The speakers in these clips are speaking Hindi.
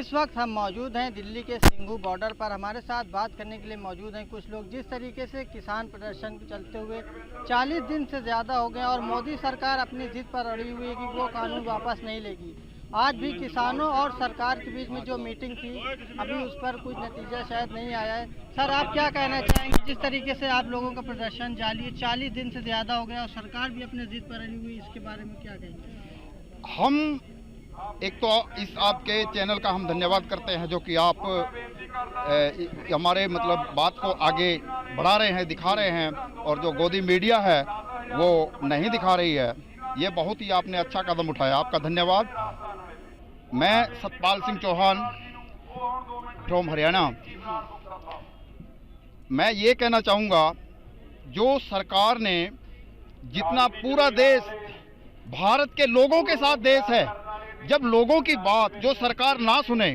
इस वक्त हम मौजूद हैं दिल्ली के सिंघू बॉर्डर पर। हमारे साथ बात करने के लिए मौजूद हैं कुछ लोग। जिस तरीके से किसान प्रदर्शन चलते हुए 40 दिन से ज़्यादा हो गए और मोदी सरकार अपनी जिद पर अड़ी हुई है कि वो कानून वापस नहीं लेगी। आज भी किसानों और सरकार के बीच में जो मीटिंग थी, अभी उस पर कुछ नतीजा शायद नहीं आया है। सर, आप क्या कहना चाहेंगे? जिस तरीके से आप लोगों का प्रदर्शन जारी है, 40 दिन से ज़्यादा हो गया और सरकार भी अपनी जिद पर अड़ी हुई, इसके बारे में क्या कहेंगे? हम एक तो इस आपके चैनल का हम धन्यवाद करते हैं जो कि आप हमारे मतलब बात को आगे बढ़ा रहे हैं, दिखा रहे हैं, और जो गोदी मीडिया है वो नहीं दिखा रही है। ये बहुत ही आपने अच्छा कदम उठाया, आपका धन्यवाद। मैं सतपाल सिंह चौहान फ्रॉम हरियाणा। मैं ये कहना चाहूँगा, जो सरकार ने जितना पूरा देश भारत के लोगों के साथ देश है, जब लोगों की बात जो सरकार ना सुने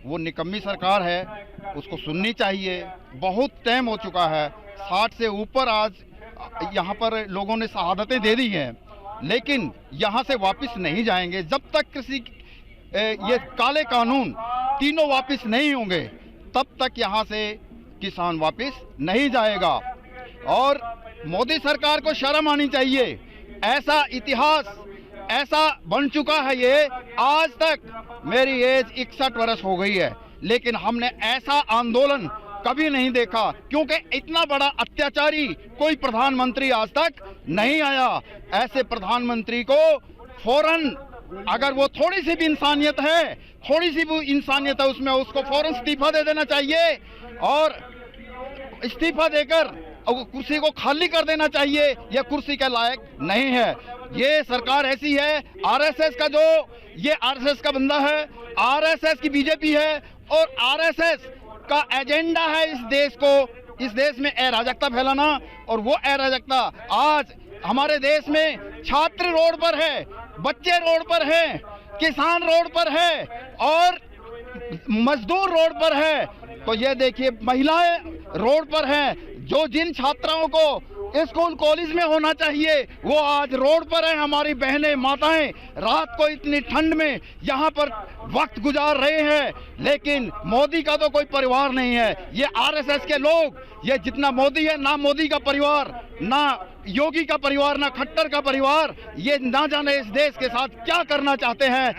वो निकम्मी सरकार है, उसको सुननी चाहिए। बहुत टाइम हो चुका है, 60 से ऊपर आज यहाँ पर लोगों ने शहादतें दे दी हैं, लेकिन यहाँ से वापस नहीं जाएंगे जब तक किसी ये काले कानून तीनों वापस नहीं होंगे, तब तक यहाँ से किसान वापस नहीं जाएगा। और मोदी सरकार को शर्म आनी चाहिए। ऐसा इतिहास ऐसा बन चुका है, ये आज तक मेरी एज 61 वर्ष हो गई है, लेकिन हमने ऐसा आंदोलन कभी नहीं देखा, क्योंकि इतना बड़ा अत्याचारी कोई प्रधानमंत्री आज तक नहीं आया। ऐसे प्रधानमंत्री को फौरन, अगर वो थोड़ी सी भी इंसानियत है, थोड़ी सी भी इंसानियत है उसमें, उसको फौरन इस्तीफा दे देना चाहिए और इस्तीफा देकर कुर्सी को खाली कर देना चाहिए। यह कुर्सी के लायक नहीं है। ये सरकार ऐसी है, आरएसएस का जो ये आरएसएस का बंदा है, आरएसएस की बीजेपी है, और आरएसएस का एजेंडा है इस देश में अराजकता फैलाना। और वो अराजकता आज हमारे देश में छात्र रोड पर है, बच्चे रोड पर हैं, किसान रोड पर है और मजदूर रोड पर है। तो ये देखिए, महिलाएं रोड पर हैं। जो जिन छात्राओं को स्कूल कॉलेज में होना चाहिए वो आज रोड पर हैं। हमारी बहनें, माताएं रात को इतनी ठंड में यहाँ पर वक्त गुजार रहे हैं, लेकिन मोदी का तो कोई परिवार नहीं है। ये आरएसएस के लोग, ये जितना मोदी है, ना मोदी का परिवार, ना योगी का परिवार, ना खट्टर का परिवार, ये ना जाने इस देश के साथ क्या करना चाहते हैं।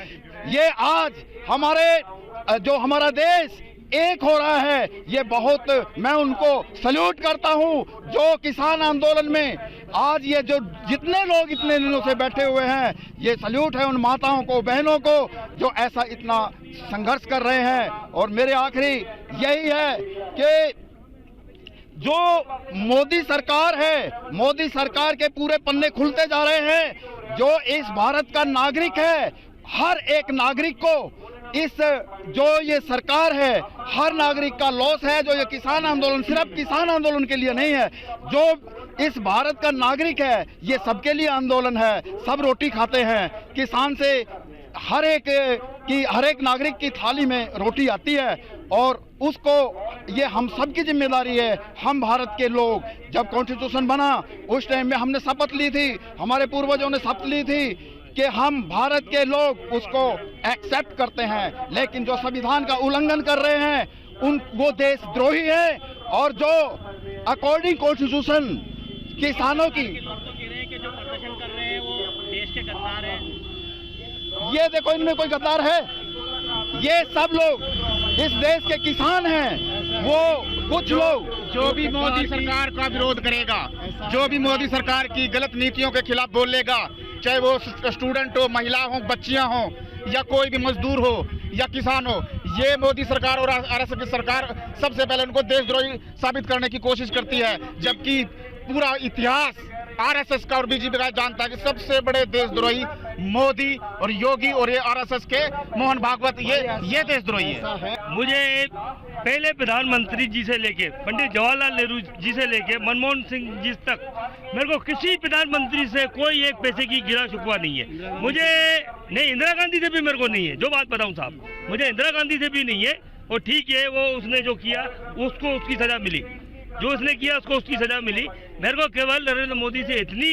ये आज हमारा देश एक हो रहा है, ये बहुत, मैं उनको सल्यूट करता हूं। जो किसान आंदोलन में आज ये जो जितने लोग इतने दिनों से बैठे हुए हैं, ये सल्यूट है उन माताओं को, बहनों को जो ऐसा इतना संघर्ष कर रहे हैं। और मेरे आखिरी यही है कि जो मोदी सरकार है, मोदी सरकार के पूरे पन्ने खुलते जा रहे हैं। जो इस भारत का नागरिक है, हर एक नागरिक को जो ये सरकार है, हर नागरिक का लॉस है। जो ये किसान आंदोलन सिर्फ किसान आंदोलन के लिए नहीं है, जो इस भारत का नागरिक है, ये सबके लिए आंदोलन है। सब रोटी खाते हैं, किसान से हर एक नागरिक की थाली में रोटी आती है, और उसको ये हम सबकी जिम्मेदारी है। हम भारत के लोग, जब कॉन्स्टिट्यूशन बना उस टाइम में हमने शपथ ली थी, हमारे पूर्वजों ने शपथ ली थी कि हम भारत के लोग उसको एक्सेप्ट करते हैं, लेकिन जो संविधान का उल्लंघन कर रहे हैं वो देशद्रोही है। और जो अकॉर्डिंग कॉन्स्टिट्यूशन किसानों की जो प्रदर्शन कर रहे हैं वो देश के गद्दार हैं। ये देखो, इनमें कोई गद्दार है? ये सब लोग इस देश के किसान हैं। वो कुछ लोग जो भी मोदी सरकार का विरोध करेगा, जो भी मोदी सरकार की गलत नीतियों के खिलाफ बोलेगा, चाहे वो स्टूडेंट हो, महिला हो, बच्चियां हो, या कोई भी मजदूर हो या किसान हो, ये मोदी सरकार और आरएसएस की सरकार सबसे पहले उनको देशद्रोही साबित करने की कोशिश करती है। जबकि पूरा इतिहास आरएसएस का और बीजेपी का जानता है कि सबसे बड़े देशद्रोही मोदी और योगी और ये आरएसएस के मोहन भागवत, ये देशद्रोही है। मुझे पहले प्रधानमंत्री जी से लेके पंडित जवाहरलाल नेहरू जी से लेके मनमोहन सिंह जी तक, मेरे को किसी प्रधानमंत्री से कोई एक पैसे की गिरा शुकवा नहीं है। मुझे नहीं, इंदिरा गांधी से भी मेरे को नहीं है। जो बात बताऊं साहब, मुझे इंदिरा गांधी से भी नहीं है। और ठीक है, वो उसने जो किया उसको उसकी सजा मिली, जो उसने किया उसको उसकी सजा मिली। मेरे को केवल नरेंद्र मोदी से इतनी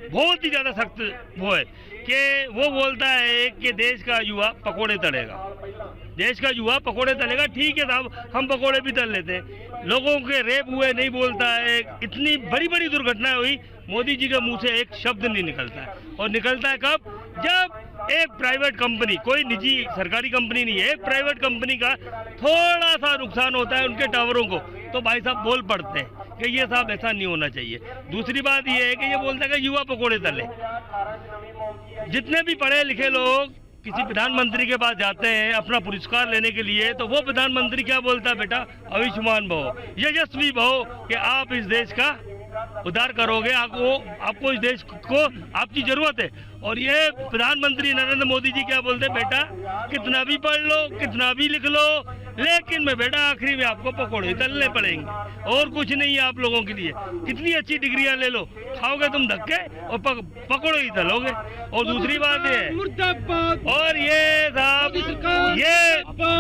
बहुत ही ज्यादा सख्त वो है कि वो बोलता है कि देश का युवा पकोड़े तलेगा। देश का युवा पकोड़े तलेगा, ठीक है साहब, हम पकोड़े भी तल लेते हैं। लोगों के रेप हुए नहीं बोलता है, इतनी बड़ी बड़ी दुर्घटनाएं हुई, मोदी जी के मुंह से एक शब्द नहीं निकलता है। और निकलता है कब? जब एक प्राइवेट कंपनी, कोई निजी सरकारी कंपनी नहीं है, एक प्राइवेट कंपनी का थोड़ा सा नुकसान होता है उनके टावरों को, तो भाई साहब बोल पड़ते हैं कि ये साहब ऐसा नहीं होना चाहिए। दूसरी बात ये है कि ये बोलता है कि युवा पकोड़े तले। जितने भी पढ़े लिखे लोग किसी प्रधानमंत्री के पास जाते हैं अपना पुरस्कार लेने के लिए, तो वो प्रधानमंत्री क्या बोलता है? बेटा आयुष्मान भव, यशस्वी भव, कि आप इस देश का उद्धार करोगे, आपको इस देश को आपकी जरूरत है। और ये प्रधानमंत्री नरेंद्र मोदी जी क्या बोलते हैं? बेटा कितना भी पढ़ लो, कितना भी लिख लो, लेकिन मैं बेटा आखिरी में आपको पकोड़े तलने पड़ेंगे, और कुछ नहीं है आप लोगों के लिए। कितनी अच्छी डिग्रियां ले लो, खाओगे तुम धक्के और पकोड़े ही तलोगे। और दूसरी बात ये, और ये साहब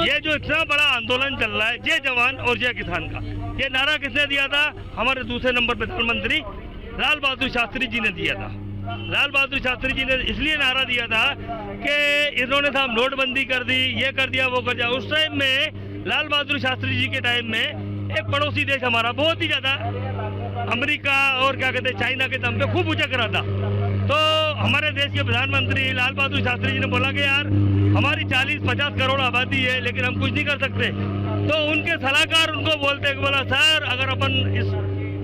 ये जो इतना बड़ा आंदोलन चल रहा है, जय जवान और जय किसान का, ये नारा किसने दिया था? हमारे दूसरे नंबर प्रधानमंत्री लाल बहादुर शास्त्री जी ने दिया था। लाल बहादुर शास्त्री जी ने इसलिए नारा दिया था कि इन्होंने साहब नोटबंदी कर दी, ये कर दिया, वो कर दिया। उस टाइम में लाल बहादुर शास्त्री जी के टाइम में एक पड़ोसी देश हमारा बहुत ही ज्यादा अमेरिका और क्या कहते हैं चाइना के दम पे खूब उचक रहा था। तो हमारे देश के प्रधानमंत्री लाल बहादुर शास्त्री जी ने बोला कि यार हमारी 40-50 करोड़ आबादी है, लेकिन हम कुछ नहीं कर सकते। तो उनके सलाहकार उनको बोलते हैं, बोला सर अगर अपन इस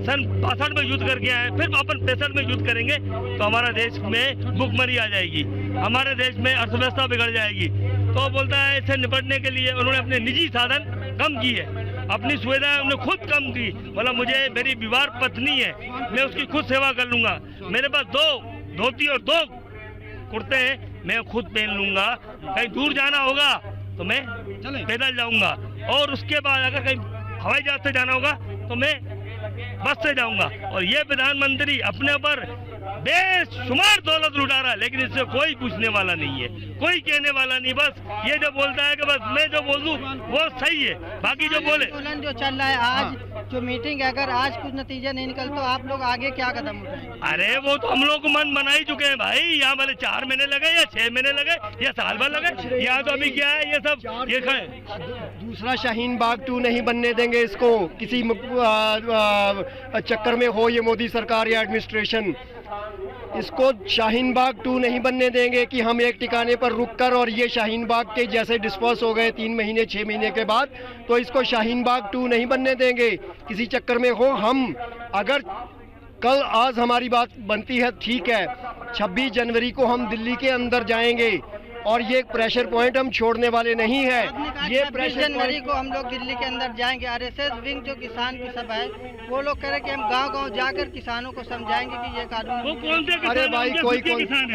सन 62 में युद्ध करके आए, फिर अपन 65 में युद्ध करेंगे तो हमारा देश में भुखमरी आ जाएगी, हमारे देश में अर्थव्यवस्था बिगड़ जाएगी। तो बोलता है इससे निपटने के लिए उन्होंने अपने निजी साधन कम किए, अपनी सुविधाएं उन्होंने खुद कम की। बोला मुझे मेरी बीमार पत्नी है, मैं उसकी खुद सेवा कर लूंगा, मेरे पास 2 धोती और 2 कुर्ते हैं, मैं खुद पहन लूंगा। कहीं दूर जाना होगा तो मैं पैदल जाऊंगा, और उसके बाद अगर कहीं हवाई जहाज से जाना होगा तो मैं बस से जाऊंगा। और ये प्रधानमंत्री अपने ऊपर बेशुमार दौलत लुटा रहा है, लेकिन इससे कोई पूछने वाला नहीं है, कोई कहने वाला नहीं। बस ये जो बोलता है कि बस मैं जो बोल दूं वो सही है, बाकी जो बोले। आंदोलन जो चल रहा है आज, जो मीटिंग है, अगर आज कुछ नतीजा नहीं निकल तो आप लोग आगे क्या कदम उठाएंगे? अरे वो तो हम लोग को मन बना ही चुके हैं भाई, यहाँ भले 4 महीने लगे या 6 महीने लगे या साल भर लगे, यहाँ तो अभी क्या है, ये सब ये दूसरा शाहीन बाग 2 नहीं बनने देंगे इसको, किसी चक्कर में हो ये मोदी सरकार या एडमिनिस्ट्रेशन। इसको शाहीन बाग 2 नहीं बनने देंगे कि हम एक ठिकाने पर रुककर और ये शाहीन बाग के जैसे डिस्पर्स हो गए 3 महीने 6 महीने के बाद, तो इसको शाहीन बाग 2 नहीं बनने देंगे किसी चक्कर में हो। हम अगर कल आज हमारी बात बनती है ठीक है, 26 जनवरी को हम दिल्ली के अंदर जाएंगे और ये प्रेशर पॉइंट हम छोड़ने वाले नहीं है। ये 26 जनवरी को हम लोग दिल्ली के अंदर जाएंगे। आरएसएस विंग जो किसान की सभा है वो लोग कह रहे कि हम गांव-गांव जाकर किसानों को समझाएंगे कि ये कानून। वो कौन से किसान? अरे भाई कोई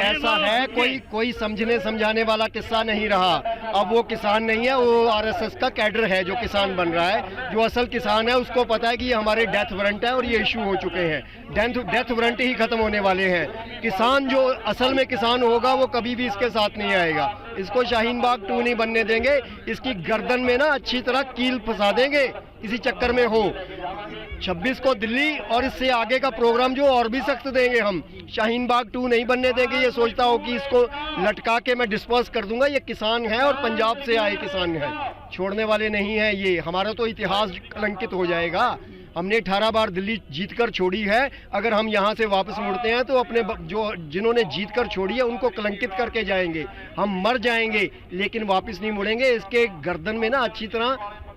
ऐसा है, कोई समझने समझाने वाला किस्सा नहीं रहा। अब वो किसान नहीं है, वो आरएसएस का कैडर है जो किसान बन रहा है। जो असल किसान है उसको पता है कि ये हमारे डेथ वारंट है और ये इशू हो चुके हैं, डेथ वारंट ही खत्म होने वाले हैं। किसान जो असल में किसान होगा वो कभी भी इसके साथ नहीं आएगा। इसको शाहीन बाग 2 नहीं बनने देंगे, इसकी गर्दन में ना अच्छी तरह कील फंसा देंगे किसी चक्कर में हो। 26 को दिल्ली और इससे आगे का प्रोग्राम जो और भी सख्त देंगे हम। शाहीन बाग 2 नहीं बनने देंगे। ये सोचता हो कि इसको लटका के मैं डिस्पर्स कर दूंगा, ये किसान है और पंजाब से आए किसान है, छोड़ने वाले नहीं है। ये हमारा तो इतिहास कलंकित हो जाएगा। हमने 18 बार दिल्ली जीतकर छोड़ी है, अगर हम यहाँ से वापस मुड़ते हैं तो अपने जो जिन्होंने जीतकर छोड़ी है उनको कलंकित करके जाएंगे। हम मर जाएंगे लेकिन वापस नहीं मुड़ेंगे। इसके गर्दन में ना अच्छी तरह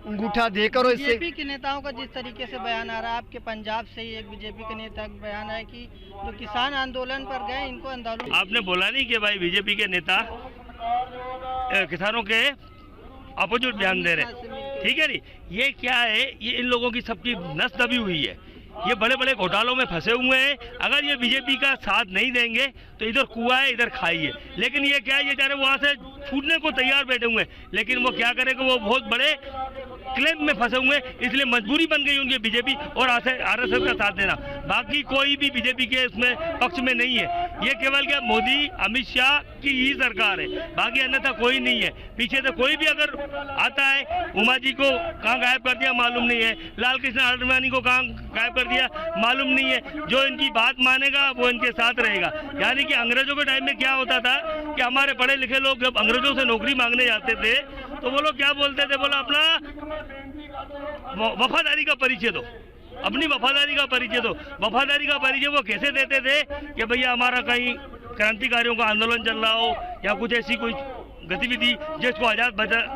अंगूठा देकर। और इससे बीजेपी के नेताओं का जिस तरीके से बयान आ रहा है, आपके पंजाब से ही एक बीजेपी के नेता का बयान है कि जो किसान आंदोलन पर गए इनको आंदोलन। आपने बोला नहीं कि भाई बीजेपी के नेता किसानों के अपोजिट बयान दे रहे, ठीक है नहीं? ये क्या है, ये इन लोगों की सबकी नस दबी हुई है, ये बड़े बड़े घोटालों में फंसे हुए हैं। अगर ये बीजेपी का साथ नहीं देंगे तो इधर कुआं है इधर खाई है। लेकिन ये क्या है, ये चाहे वहाँ से छूटने को तैयार बैठे हुए हैं, लेकिन वो क्या करेंगे, वो बहुत बड़े क्लेम में फंसे हुए हैं, इसलिए मजबूरी बन गई उनकी बीजेपी और आरएसएस का साथ देना। बाकी कोई भी बीजेपी के इसमें पक्ष में नहीं है। ये केवल क्या मोदी अमित शाह की ही सरकार है, बाकी अन्यथा कोई नहीं है। पीछे से कोई भी अगर आता है, उमा जी को कहाँ गायब कर दिया मालूम नहीं है, लाल कृष्ण आडवाणी को कहाँ गायब कर दिया मालूम नहीं है। जो इनकी बात मानेगा वो इनके साथ रहेगा। यानी कि अंग्रेजों के टाइम में क्या होता था कि हमारे पढ़े लिखे लोग जब अंग्रेजों से नौकरी मांगने जाते थे तो वो लोग क्या बोलते थे, बोला अपना वफादारी का परिचय दो, अपनी वफादारी का परिचय दो। वफादारी का परिचय वो कैसे देते थे कि भैया हमारा कहीं क्रांतिकारियों का आंदोलन चल रहा हो या कुछ ऐसी कोई गतिविधि जिसको आज़ाद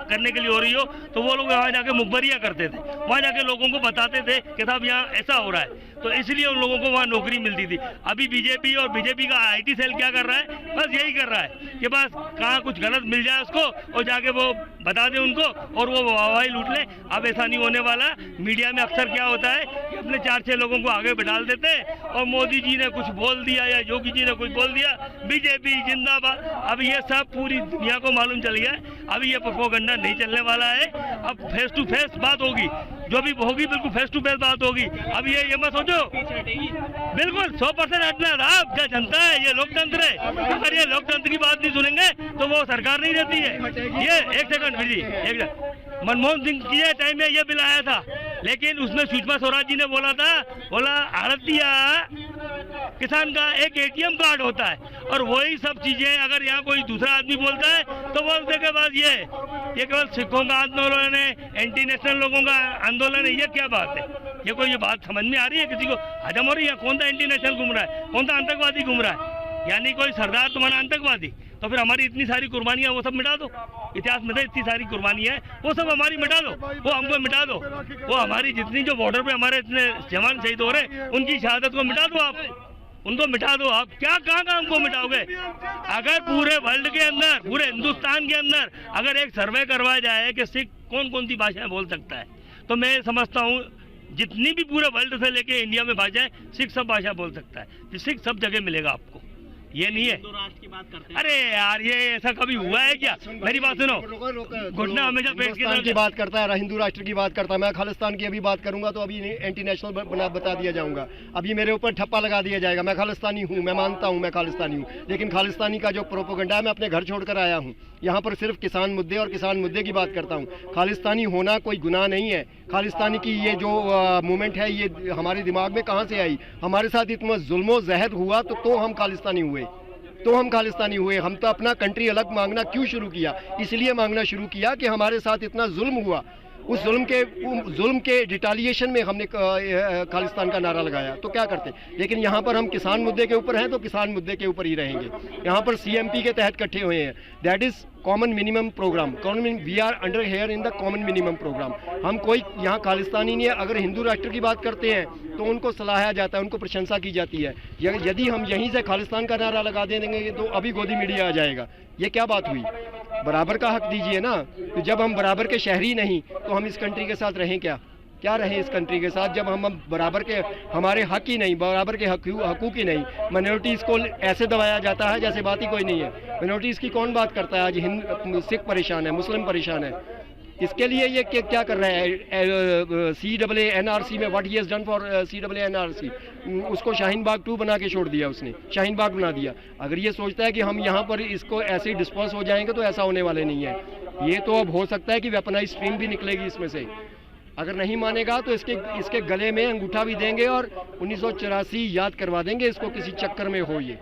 करने के लिए हो रही हो, तो वो लोग वहाँ जाके मुखबरियाँ करते थे, वहाँ जाके लोगों को बताते थे कि साहब यहाँ ऐसा हो रहा है, तो इसलिए उन लोगों को वहाँ नौकरी मिलती थी। अभी बीजेपी और बीजेपी का आईटी सेल क्या कर रहा है, बस यही कर रहा है कि बस कहाँ कुछ गलत मिल जाए उसको और जाके वो बता दें उनको और वो वाहवाही लूट ले। अब ऐसा नहीं होने वाला। मीडिया में अक्सर क्या होता है कि अपने 4-6 लोगों को आगे बिठा देते हैं और मोदी जी ने कुछ बोल दिया या योगी जी ने कुछ बोल दिया, बीजेपी जिंदाबाद। अब ये सब पूरी दुनिया को मालूम चल गया है। अभी ये प्रोपेगेंडा नहीं चलने वाला है। अब फेस टू फेस बात होगी, जो भी होगी बिल्कुल फेस टू फेस बात होगी। अब ये मत सोचो, बिल्कुल 100% हटना था। क्या जनता है, ये लोकतंत्र है। अगर ये लोकतंत्र की बात नहीं सुनेंगे तो वो सरकार नहीं रहती है। ये एक सेकंड जी, मनमोहन सिंह के टाइम में ये बिल आया था, लेकिन उसमें सुषमा स्वराज जी ने बोला था, बोला आड़तिया किसान का एक एटीएम कार्ड होता है। और वही सब चीजें अगर यहाँ कोई दूसरा आदमी बोलता है तो बोलते के बाद ये केवल सिखों का आंदोलन है, एंटी नेशनल लोगों का आंदोलन है। ये क्या बात है? ये बात समझ में आ रही है किसी को? हजम हो रही है? कौन सा एंटी नेशनल घूम रहा है, कौन सा आतंकवादी घूम रहा है? यानी कोई सरदार तुम्हारा आतंकवादी, तो फिर हमारी इतनी सारी कुर्बानियां वो सब मिटा दो। इतिहास में तो इतनी सारी कुर्बानियां है, वो सब हमारी मिटा दो, वो हमको मिटा दो। वो हमारी जितनी जो बॉर्डर पे हमारे इतने जवान शहीद हो रहे हैं, उनकी शहादत को मिटा दो आप, उनको मिटा दो आप। क्या कहाँ हमको मिटाओगे? अगर पूरे वर्ल्ड के अंदर, पूरे हिंदुस्तान के अंदर अगर एक सर्वे करवाया जाए कि सिख कौन कौन सी भाषाएं बोल सकता है, तो मैं समझता हूँ जितनी भी पूरे वर्ल्ड से लेके इंडिया में भाषाएं, सिख सब भाषा बोल सकता है। सिख सब जगह मिलेगा आपको, ये नहीं है। हिंदू राष्ट्र की बात करते हैं। अरे यार, ये ऐसा कभी हुआ है क्या? मेरी बात सुनो, घुटना हमेशा पेट की बात करता है, हिंदू राष्ट्र की बात करता है। मैं खालिस्तान की अभी बात करूंगा तो अभी एंटी नेशनल बता दिया जाऊंगा, अभी मेरे ऊपर ठप्पा लगा दिया जाएगा। मैं खालिस्तानी हूँ, मैं मानता हूँ मैं खालिस्तानी हूँ, लेकिन खालिस्तानी का जो प्रोपेगेंडा है, मैं अपने घर छोड़कर आया हूँ। यहाँ पर सिर्फ किसान मुद्दे और किसान मुद्दे की बात करता हूँ। खालिस्तानी होना कोई गुनाह नहीं है। खालिस्तानी की ये जो मूवमेंट है, ये हमारे दिमाग में कहाँ से आई? हमारे साथ इतना जुल्म जहर हुआ तो हम खालिस्तानी हुए, हम खालिस्तानी हुए। हम तो अपना कंट्री अलग मांगना क्यों शुरू किया? इसलिए मांगना शुरू किया कि हमारे साथ इतना जुल्म हुआ। उस जुल्म के रिटालिएशन में हमने खालिस्तान का नारा लगाया। तो क्या करते? लेकिन यहाँ पर हम किसान मुद्दे के ऊपर हैं तो किसान मुद्दे के ऊपर ही रहेंगे। यहाँ पर CMP के तहत इकट्ठे हुए हैं, that is common minimum programme. We are under here in the common minimum programme. हम कोई यहाँ खालिस्तानी नहीं है। अगर हिंदू राष्ट्र की बात करते हैं तो उनको सराहा जाता है, उनको प्रशंसा की जाती है। यदि हम यहीं से खालिस्तान का नारा लगा देंगे तो अभी गोदी मीडिया आ जाएगा। ये क्या बात हुई? बराबर का हक दीजिए ना। तो जब हम बराबर के शहरी नहीं तो हम इस कंट्री के साथ रहें क्या रहें इस कंट्री के साथ, जब हम बराबर के, हमारे हक ही नहीं, बराबर के हकूक़ ही नहीं। माइनॉरिटीज़ को ऐसे दबाया जाता है जैसे बात ही कोई नहीं है। माइनॉरिटीज़ की कौन बात करता है? आज सिख परेशान है, मुस्लिम परेशान है। इसके लिए ये क्या कर रहा है? CAA-NRC में what he has done for CAA-NRC, उसको शाहीन बाग 2 बना के छोड़ दिया उसने, शाहीन बाग बना दिया। अगर ये सोचता है कि हम यहाँ पर इसको ऐसे ही डिस्पर्स हो जाएंगे तो ऐसा होने वाले नहीं है। ये तो अब हो सकता है कि वेपनाइज स्ट्रीम भी निकलेगी इसमें से। अगर नहीं मानेगा तो इसके गले में अंगूठा भी देंगे और 1984 याद करवा देंगे इसको, किसी चक्कर में हो ये।